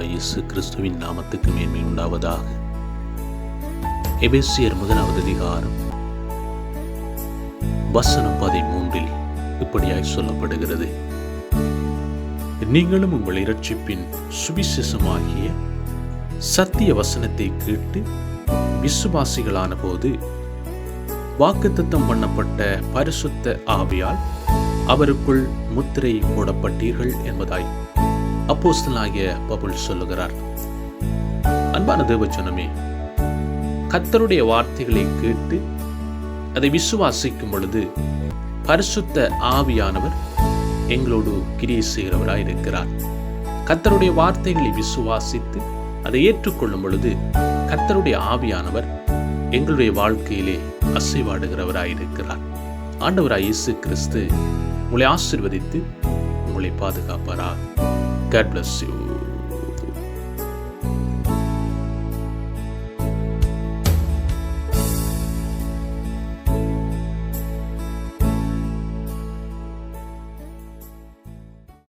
ஆண்டவராய் இயேசு கிறிஸ்துவின் நாமத்துக்கு மேன்மை உண்டாவதாக. எபேசியர் 1வது அதிகாரம் வசனம் 13 இப்படியாய் சொல்லப்படுகிறது: நீங்களும் உங்கள் இரட்சிப்பின் சுவிசேஷமாகிய சத்திய வசனத்தை கேட்டு விசுவாசிகளான போது வாக்குத்தத்தம் பண்ணப்பட்ட பரிசுத்த ஆவியால் அவருக்குள் முத்திரை போடப்பட்டீர்கள் என்பதாய் அப்போஸ்தலனாகிய பவுல் சொல்லுகிறார். அன்பான தேவஜனமே, கர்த்தருடைய வார்த்தைகளை கேட்டு அதை விசுவாசிக்கும் பொழுது பரிசுத்த ஆவியானவர் எங்களோடு கிரியை செய்கிறவராய் இருக்கிறார். கர்த்தருடைய வார்த்தைகளை விசுவாசித்து அதை ஏற்றுக்கொள்ளும் பொழுது கர்த்தருடைய ஆவியானவர் எங்களுடைய வாழ்க்கையிலே அசைவாடுகிறவராய் இருக்கிறார். ஆண்டவராய் இயேசு கிறிஸ்து உங்களை ஆசீர்வதித்து உங்களை பாதுகாப்பாராக. God bless you.